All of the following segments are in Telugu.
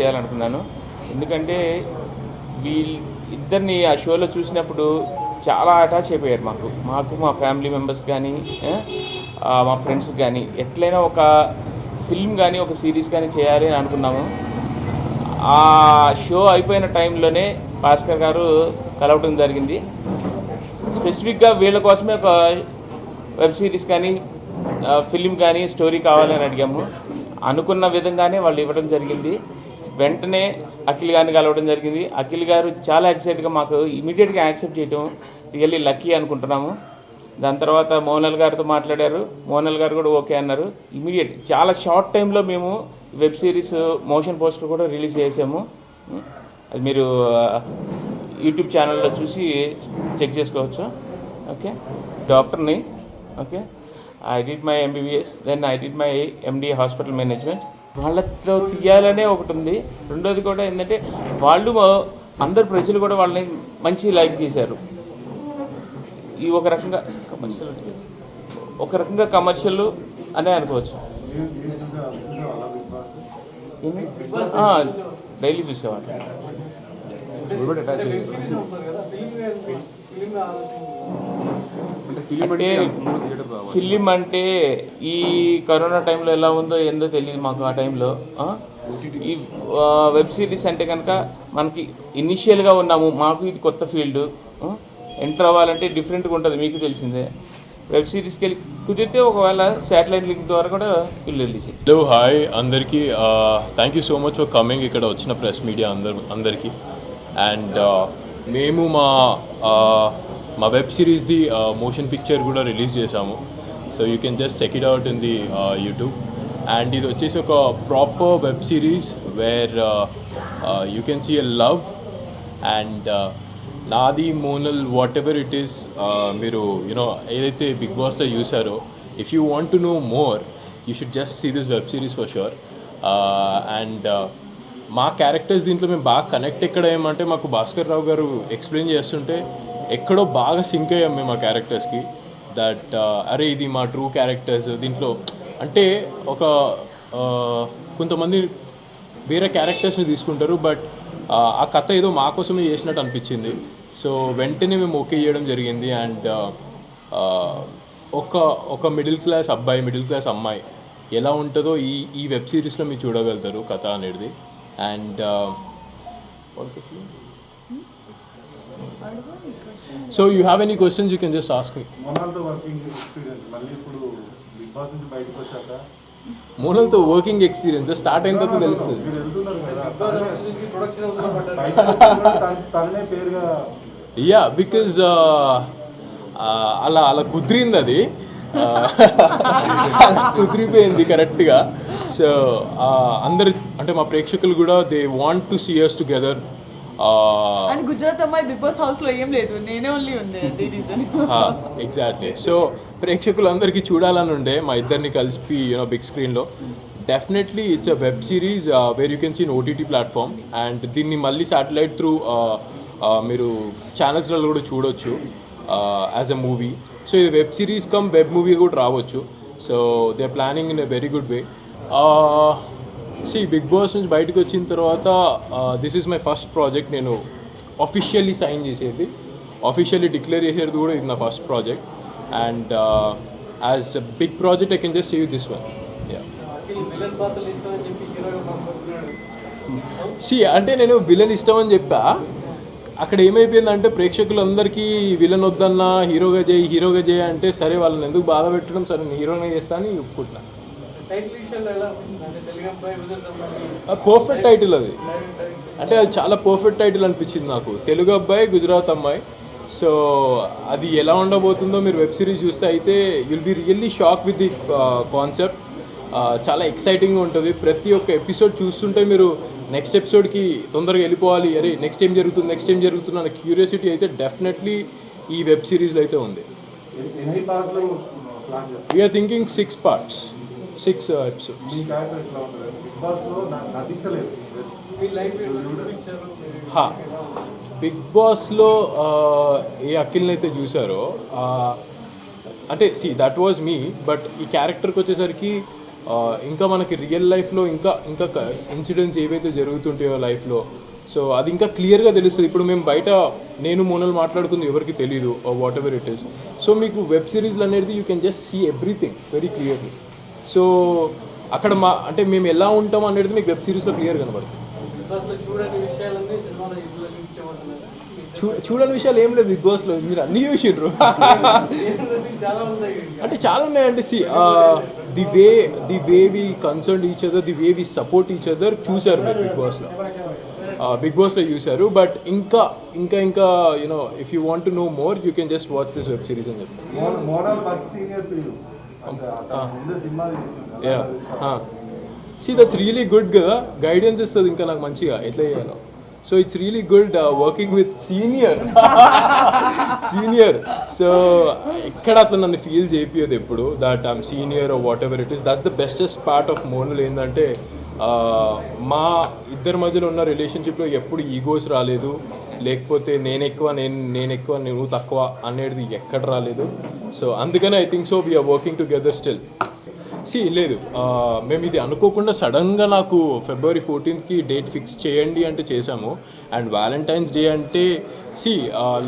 చేయాలనుకున్నాను. ఎందుకంటే ఇద్దరిని ఆ షోలో చూసినప్పుడు చాలా అటాచ్ అయిపోయారు మాకు మా ఫ్యామిలీ మెంబర్స్ కానీ మా ఫ్రెండ్స్ కానీ ఎట్లయినా ఒక ఫిల్మ్ కానీ ఒక సిరీస్ కానీ చేయాలి అని అనుకున్నాము. ఆ షో అయిపోయిన టైంలోనే భాస్కర్ గారు కలవటం జరిగింది. స్పెసిఫిక్గా వీళ్ళ కోసమే ఒక వెబ్ సిరీస్ కానీ ఫిలిం కానీ స్టోరీ కావాలని అడిగాము. అనుకున్న విధంగానే వాళ్ళు ఇవ్వడం జరిగింది. వెంటనే అఖిల్ గారిని కలవడం జరిగింది. అఖిల్ గారు చాలా ఎక్సైట్గా మాకు ఇమీడియట్గా యాక్సెప్ట్ చేయడం రియల్లీ లక్కీ అనుకుంటున్నాము. దాని తర్వాత మోనల్ గారితో మాట్లాడారు. మోనల్ గారు కూడా ఓకే అన్నారు. ఇమీడియట్ చాలా షార్ట్ టైంలో మేము వెబ్ సిరీస్ మోషన్ పోస్టర్ కూడా రిలీజ్ చేసాము. అది మీరు యూట్యూబ్ ఛానల్లో చూసి చెక్ చేసుకోవచ్చు. ఓకే, డాక్టర్ని. Okay, I did my MBBS, then I did my MD hospital management. వాళ్ళతో తీయాలనే ఒకటి ఉంది. రెండోది కూడా ఏంటంటే వాళ్ళు అందరు ప్రజలు కూడా వాళ్ళని మంచి లైక్ చేశారు. ఈ ఒక రకంగా కమర్షియల్ అనే అనుకోవచ్చు. డైలీ చూసేవాళ్ళు. అంటే ఫిలిం అంటే ఈ కరోనా టైంలో ఎలా ఉందో ఏందో తెలియదు మాకు. ఆ టైంలో ఈ వెబ్ సిరీస్ అంటే కనుక మనకి ఇనిషియల్గా ఉన్నాము, మాకు ఇది కొత్త ఫీల్డ్. ఎంటర్ అవ్వాలంటే డిఫరెంట్గా ఉంటుంది, మీకు తెలిసిందే. వెబ్ సిరీస్కి వెళ్ళి కుదిరితే ఒకవేళ శాటిలైట్ లింక్ ద్వారా కూడా రిలీజ్. హలో, హాయ్ అందరికీ. Thank you so much for coming. ఇక్కడ వచ్చిన ప్రెస్ మీడియా అందరికీ. అండ్ మేము మా వెబ్ సిరీస్ది మోషన్ పిక్చర్ కూడా రిలీజ్ చేసాము. So you can just check it out in the YouTube. And ఇది వచ్చేసి ఒక proper web series where you can see a love and నాది Monal whatever it is. మీరు యూనో ఏదైతే బిగ్ బాస్లో చూసారో, if you want to know more you should just see this web series for sure. And మా క్యారెక్టర్స్ దీంట్లో మేము బాగా కనెక్ట్ ఎక్కడ ఏమంటే, మాకు భాస్కర్ రావు గారు ఎక్స్ప్లెయిన్ చేస్తుంటే ఎక్కడో బాగా సింక్ అయ్యాం మేము ఆ క్యారెక్టర్స్కి. దట్ అరే ఇది మా ట్రూ క్యారెక్టర్స్ దీంట్లో. అంటే ఒక కొంతమంది వేరే క్యారెక్టర్స్ని తీసుకుంటారు, బట్ ఆ కథ ఏదో మా కోసమే చేసినట్టు అనిపించింది. సో వెంటనే మేము ఓకే చేయడం జరిగింది. అండ్ ఒక మిడిల్ క్లాస్ అబ్బాయి, మిడిల్ క్లాస్ అమ్మాయి ఎలా ఉంటుందో ఈ వెబ్ సిరీస్లో మీరు చూడగలుగుతారు కథ అనేది. And so you have any questions you can just ask me. మోనల్తో వర్కింగ్ ఎక్స్పీరియన్స్ స్టార్ట్ అయిన తర్వాత తెలుస్తుంది. యా, బికాజ్ అలా కుదిరింది, అది కుదిరిపోయింది కరెక్ట్గా. సో అందరు అంటే మా ప్రేక్షకులు కూడా they want to see us together. And Gujarat అమ్మాయి బిగ్ బాస్ హౌస్లో ఏం లేదు, నేనే ఓన్లీ ఉంది. ఎగ్జాక్ట్లీ. సో ప్రేక్షకులు అందరికీ చూడాలని ఉండే మా ఇద్దరిని కలిసి బిగ్ స్క్రీన్లో. Definitely it's a web series where you can see in OTT platform. And దీన్ని మళ్ళీ శాటిలైట్ త్రూ మీరు ఛానల్స్లలో కూడా చూడొచ్చు యాజ్ అ మూవీ. సో ఇది web series come web movie కూడా రావచ్చు. So they are planning in a very good way. Bigg Boss నుంచి బయటకు వచ్చిన తర్వాత this is my first project. నేను ఆఫీషియల్లీ సైన్ చేసేది, ఆఫీషియల్లీ డిక్లేర్ చేసేది కూడా ఇది నా first project. And as a big project I can just say you this one. అంటే నేను విలన్ ఇష్టం అని చెప్పా. అక్కడ ఏమైపోయిందంటే ప్రేక్షకులందరికీ విలన్ వద్దన్నా హీరోగా చేయి అంటే, సరే వాళ్ళని ఎందుకు బాధ పెట్టడం, సరే నేను హీరోగా చేస్తా అని ఒప్పుకుంటున్నా. పర్ఫెక్ట్ టైటిల్ అది. అంటే అది చాలా పర్ఫెక్ట్ టైటిల్ అనిపించింది నాకు. తెలుగు అబ్బాయి గుజరాత్ అమ్మాయి. సో అది ఎలా ఉండబోతుందో మీరు వెబ్ సిరీస్ చూస్తే అయితే you'll be really shock with the concept. చాలా ఎక్సైటింగ్గా ఉంటుంది. ప్రతి ఒక్క ఎపిసోడ్ చూస్తుంటే మీరు నెక్స్ట్ ఎపిసోడ్కి తొందరగా వెళ్ళిపోవాలి, అరే నెక్స్ట్ ఏం జరుగుతుంది అన్న క్యూరియాసిటీ అయితే డెఫినెట్లీ ఈ వెబ్ సిరీస్లో అయితే ఉంది. We're thinking 6 parts, 6 episodes. Bigg బాస్లో ఏ అఖిల్ని అయితే చూసారో, అంటే దట్ వాజ్ మీ. బట్ ఈ క్యారెక్టర్కి వచ్చేసరికి ఇంకా మనకి రియల్ లైఫ్లో ఇంకా ఇంకా ఇన్సిడెంట్స్ ఏవైతే జరుగుతుంటాయో లైఫ్లో, సో అది ఇంకా క్లియర్గా తెలుస్తుంది. ఇప్పుడు మేము బయట నేను మోనల్ మాట్లాడుకుంది ఎవరికి తెలియదు, whatever it is. So మీకు వెబ్ సిరీస్లు అనేది you can just see everything very clearly. So అక్కడ అంటే మేము ఎలా ఉంటాం అనేది మీకు వెబ్ సిరీస్లో క్లియర్ కనబడుతుంది. చూడని విషయాలు ఏం లేదు బిగ్ బాస్లో, మీరు అన్నీ చూసిండ్రు. అంటే చాలా ఉన్నాయండి. See the way we concern each other, the way we support each other చూశారు మీరు బిగ్ బాస్లో చూశారు. బట్ ఇంకా ఇంకా ఇంకా you know if you want to know more you can just watch this web series అని చెప్తాను. సి దట్స్ రియలీ గుడ్ కదా, గైడెన్స్ ఇస్తుంది ఇంకా నాకు మంచిగా ఎట్లా చేయాలో. So it's really good working with senior. So ఇక్కడ అట్లా నన్ను ఫీల్ చేపియదు ఎప్పుడు that I'm senior what ever it is. That's the bestest part of Monal. ఏంటంటే మా ఇద్దరి మధ్యలో ఉన్న రిలేషన్షిప్లో ఎప్పుడు ఈగోస్ రాలేదు, లేకపోతే నేను ఎక్కువ నువ్వు తక్కువ అనేది ఎక్కడ రాలేదు. సో అందుకనే I think so we're working together still. లేదు మేము ఇది అనుకోకుండా సడన్గా నాకు February 14th డేట్ ఫిక్స్ చేయండి అంటే చేశాము. అండ్ వ్యాలంటైన్స్ డే అంటే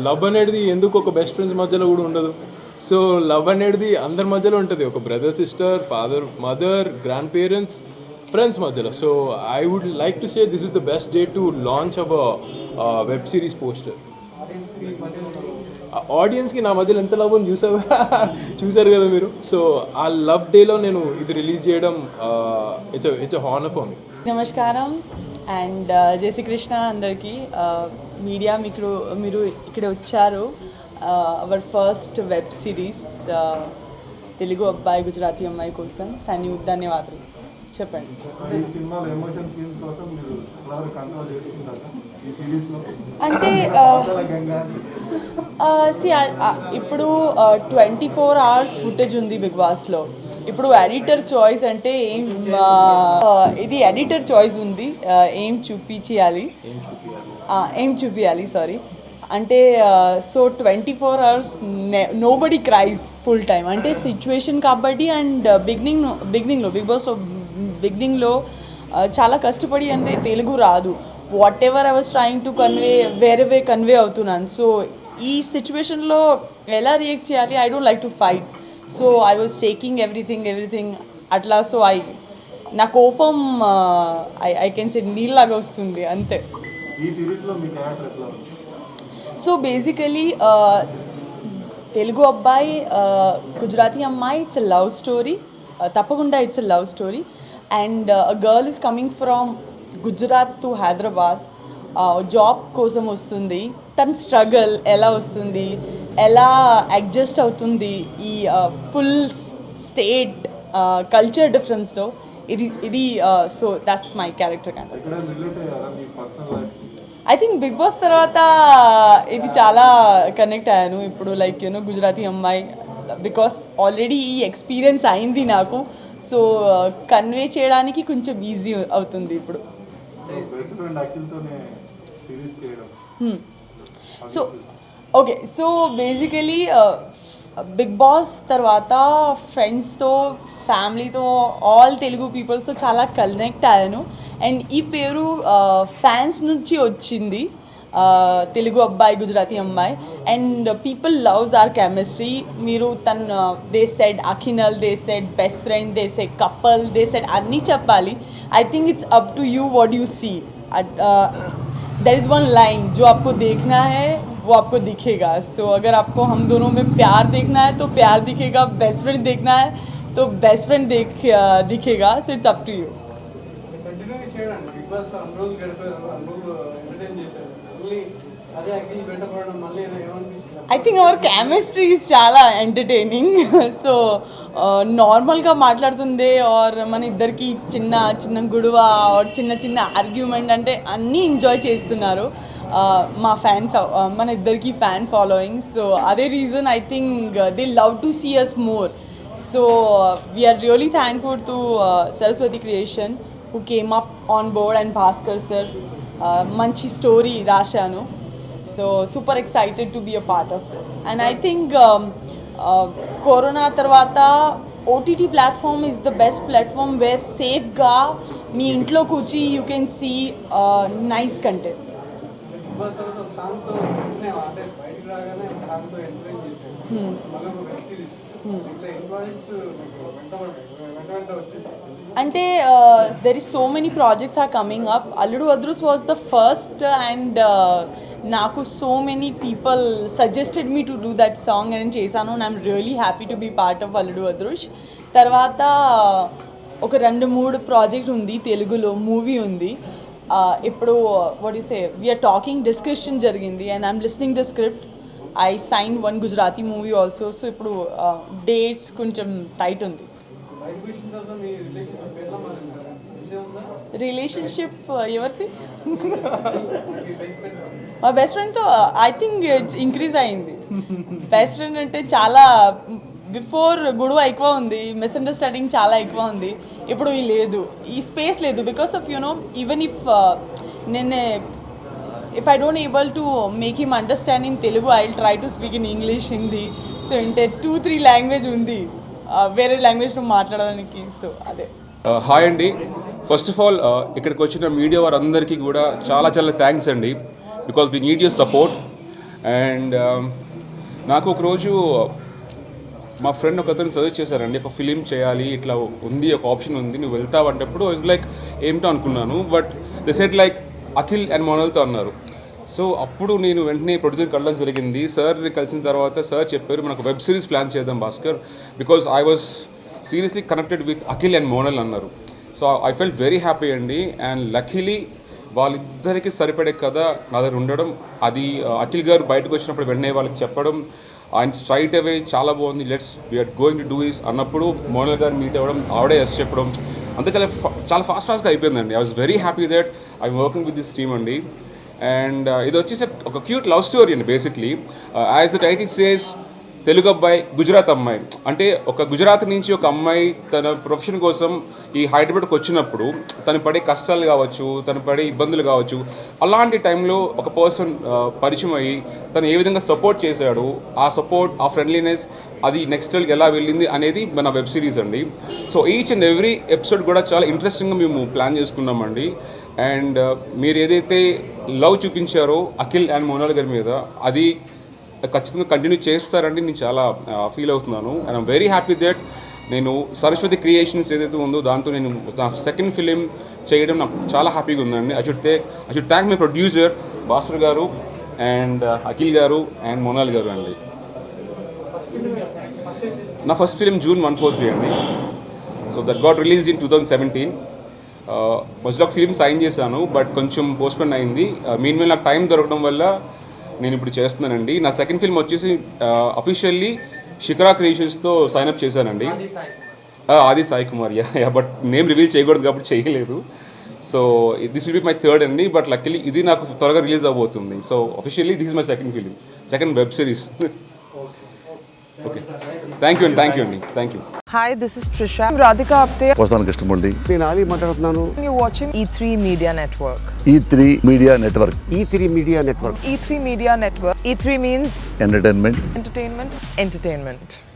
లవ్ అనేది ఎందుకు ఒక బెస్ట్ ఫ్రెండ్స్ మధ్యలో కూడా ఉండదు. సో లవ్ అనేది అందరి మధ్యలో ఉంటుంది, ఒక brother sister, father mother, grand parents, friends మధ్యలో. So I would like to say this is the best day to launch our web series poster. ఆడియన్స్కి నా మధ్యలో ఎంత లవ్ అని చూసారు కదా మీరు. సో ఆ లవ్ డేలో నేను ఇది రిలీజ్ చేయడం it's a honour for me. నమస్కారం అండ్ జై శ్రీకృష్ణ అందరికీ. మీడియా మీరు ఇక్కడ వచ్చారు. Our first web series Telugu అబ్బాయి గుజరాతీ అమ్మాయి కోసం ధన్యవాదాలు. చెప్పండి. అంటే ఇప్పుడు 24 hours ఫుటేజ్ ఉంది బిగ్ బాస్లో. ఇప్పుడు ఎడిటర్ చాయిస్ అంటే ఇది ఎడిటర్ చాయిస్ ఉంది, ఏం చూపించాలి సారీ అంటే. So 24 hours nobody cries full time అంటే సిచ్యువేషన్ కాబట్టి. అండ్ బిగినింగ్లో బిగ్ బాస్లో బిగినింగ్లో చాలా కష్టపడి అంటే తెలుగు రాదు. Whatever I was trying to convey వేరే కన్వే అవుతున్నాను. సో ఈ సిచ్యువేషన్లో ఎలా రియాక్ట్ చేయాలి, I don't like to fight. So I was taking everything అట్లా. సో నా కోపం ఐ కెన్ సే నీళ్ళలాగా వస్తుంది అంతే. సో బేసికలీ తెలుగు అబ్బాయి గుజరాతీ అమ్మాయి, ఇట్స్ ఎ లవ్ స్టోరీ. తప్పకుండా it's a love story. And a girl is coming from Gujarat to Hyderabad, job కోసం వస్తుంది. తన స్ట్రగల్ ఎలా వస్తుంది, ఎలా అడ్జస్ట్ అవుతుంది ఈ ఫుల్ స్టేట్ కల్చర్ డిఫరెన్స్తో, ఇది so that's my character. I think Bigg Boss తర్వాత ఇది చాలా కనెక్ట్ అయ్యాను ఇప్పుడు. లైక్ గుజరాతీ అమ్మాయి బికాస్ ఆల్రెడీ ఈ ఎక్స్పీరియన్స్ అయింది నాకు. సో కన్వే చేయడానికి కొంచెం ఈజీ అవుతుంది ఇప్పుడు. So okay, so basically Bigg Boss తర్వాత ఫ్రెండ్స్తో, ఫ్యామిలీతో, ఆల్ తెలుగు పీపుల్స్తో చాలా కనెక్ట్ అయ్యాను. అండ్ ఈ పేరు ఫ్యాన్స్ నుంచి వచ్చింది, తెలుగు అబ్బాయి గుజరాతీ అమ్మాయి. And people loves our chemistry. మీరు they said Akhinal, they said best friend, they said couple, they said అన్నీ చెప్పాలి. I think it's up to you what you see. There is one line जो आपको देखना है वो आपको दिखेगा. सो अगर आपको हम दोनों में प्यार देखना है तो प्यार दिखेगा, बेस्ट फ्रेंड देखना है तो बेस्ट फ्रेंड दिखेगा. So it's up to you. I think our chemistry is చాలా ఎంటర్టైనింగ్. సో నార్మల్గా మాట్లాడుతుంది ఆర్ మన ఇద్దరికి చిన్న చిన్న గొడవ ఆర్ చిన్న ఆర్గ్యుమెంట్ అంటే అన్నీ ఎంజాయ్ చేస్తున్నారు. మన ఇద్దరికి ఫ్యాన్ ఫాలోయింగ్. సో అదే reason I think they love to see us more. So we're really thankful to Saraswati creation who came up on board and Bhaskar sir. Manchi story రాశాను. So super excited to be a part of this. And I think corona తర్వాత OTT platform is the best platform where సేఫ్గా మీ ఇంట్లో కూర్చి you can see nice content. అంటే there is so many projects are coming up. Alludu Adhurs was the first and నాకు so many people suggested me to do that song అని చేశాను. And I'm really happy to be part of Alludu Adhurs. తర్వాత ఒక 2-3 ప్రాజెక్ట్ ఉంది, తెలుగులో మూవీ ఉంది. ఇప్పుడు what you say we're talking, discussion జరిగింది and I'm listening the script. I sign 1 Gujarati movie also. So ఇప్పుడు డేట్స్ కొంచెం టైట్ ఉంది. రిలేషన్షిప్ ఎవరిది? మా బెస్ట్ ఫ్రెండ్తో ఐ థింక్ ఇట్స్ ఇంక్రీజ్ అయింది. బెస్ట్ ఫ్రెండ్ అంటే చాలా బిఫోర్ గొడవ ఎక్కువ ఉంది, మిస్అండర్స్టాండింగ్ చాలా ఎక్కువ ఉంది. ఇప్పుడు ఈ లేదు, ఈ స్పేస్ లేదు. Because of you know even if నేను if I don't able to make him understand in Telugu, I'll try to speak in English, Hindi. So inte 2-3 language ఉంది వేరే లాంగ్వేజ్లో మాట్లాడడానికి. సో అదే. హాయ్ అండి. ఫస్ట్ ఆఫ్ ఆల్ ఇక్కడికి వచ్చిన మీడియా వారందరికీ కూడా చాలా చాలా థ్యాంక్స్ అండి, because we need your support. And నాకు ఒకరోజు మా ఫ్రెండ్ ఒకతను సజెస్ట్ చేశారండి, ఒక ఫిలిం చేయాలి, ఇట్లా ఉంది, ఒక ఆప్షన్ ఉంది, నువ్వు వెళ్తావంటప్పుడు ఇట్స్ లైక్ ఏమిటో అనుకున్నాను. But they said like Akhil and మోనల్తో అన్నారు. సో అప్పుడు నేను వెంటనే ప్రొడ్యూసర్కి వెళ్ళడం జరిగింది. సార్ని కలిసిన తర్వాత సార్ చెప్పారు మనకు వెబ్ సిరీస్ ప్లాన్ చేద్దాం Bhaskar, because I was seriously connected with Akhil and Monal అన్నారు. So I felt very happy అండి. అండ్ లక్కీలీ వాళ్ళిద్దరికి సరిపడే కథ నా దగ్గర ఉండడం, అది అఖిల్ గారు బయటకు వచ్చినప్పుడు వెంటనే వాళ్ళకి చెప్పడం, ఆయన స్ట్రైట్ అవే చాలా బాగుంది, let's we're going to do is అన్నప్పుడు మోనల్ గారు మీట్ అవ్వడం, ఆవిడే ఎస్ చెప్పడం, అంతా చాలా ఫాస్ట్గా అయిపోయిందండి. I was very happy that I'm working with this team అండి. అండ్ ఇది వచ్చేసి ఒక క్యూట్ లవ్ స్టోరీ అండి. Basically as the title says, Telugu అబ్బాయి గుజరాత్ అమ్మాయి. అంటే ఒక గుజరాత్ నుంచి ఒక అమ్మాయి తన ప్రొఫెషన్ కోసం ఈ హైదరాబాద్కి వచ్చినప్పుడు తను పడే కష్టాలు కావచ్చు, తను పడే ఇబ్బందులు కావచ్చు, అలాంటి టైంలో ఒక పర్సన్ పరిచయం అయ్యి తను ఏ విధంగా సపోర్ట్ చేశాడు, ఆ సపోర్ట్, ఆ ఫ్రెండ్లీనెస్ అది నెక్స్ట్ లెవెల్కి ఎలా వెళ్ళింది అనేది మన వెబ్ సిరీస్ అండి. So each and every episode కూడా చాలా ఇంట్రెస్టింగ్గా మేము ప్లాన్ చేసుకున్నామండి. అండ్ మీరు ఏదైతే లవ్ చూపించారో అఖిల్ అండ్ మోనాల్ గారి మీద, అది ఖచ్చితంగా కంటిన్యూ చేస్తారండి. నేను చాలా ఫీల్ అవుతున్నాను. And I'm very happy that నేను సరస్వతి క్రియేషన్స్ ఏదైతే ఉందో దాంతో నేను నా సెకండ్ ఫిలిం చేయడం నాకు చాలా హ్యాపీగా ఉందండి. I should thank my producer Bhaskar గారు అండ్ అఖిల్ గారు అండ్ మోనాల్ గారు అండి. నా ఫస్ట్ ఫిలిం June 143 అండి. So that got release in 2017. మధ్యలో ఒక ఫిలిం సైన్ చేశాను, బట్ కొంచెం పోస్ట్పోన్ అయింది. మీన్ మీద నాకు టైం దొరకడం వల్ల నేను ఇప్పుడు చేస్తున్నానండి. నా సెకండ్ ఫిల్మ్ వచ్చేసి అఫీషియల్లీ శిఖరా క్రియేషన్స్తో సైన్అప్ చేశానండి. Aadi Sai Kumar. Yeah but name reveal చేయకూడదు కాబట్టి చేయలేదు. So this will be my third అండి. బట్ లక్కీలీ ఇది నాకు త్వరగా రిలీజ్ అవబోతుంది. So officially this is my second film, second web series. Okay, thank you అండి. Thank you. Hi, this is Trisha. I'm Radhika Apte. వస్తాను కృష్ణమూర్తి. నేను ఆలీ మాట్లాడుతున్నాను. You're watching E3 Media Network. E3 media network. E3 media network. E3 Media Network. E3 means entertainment. entertainment.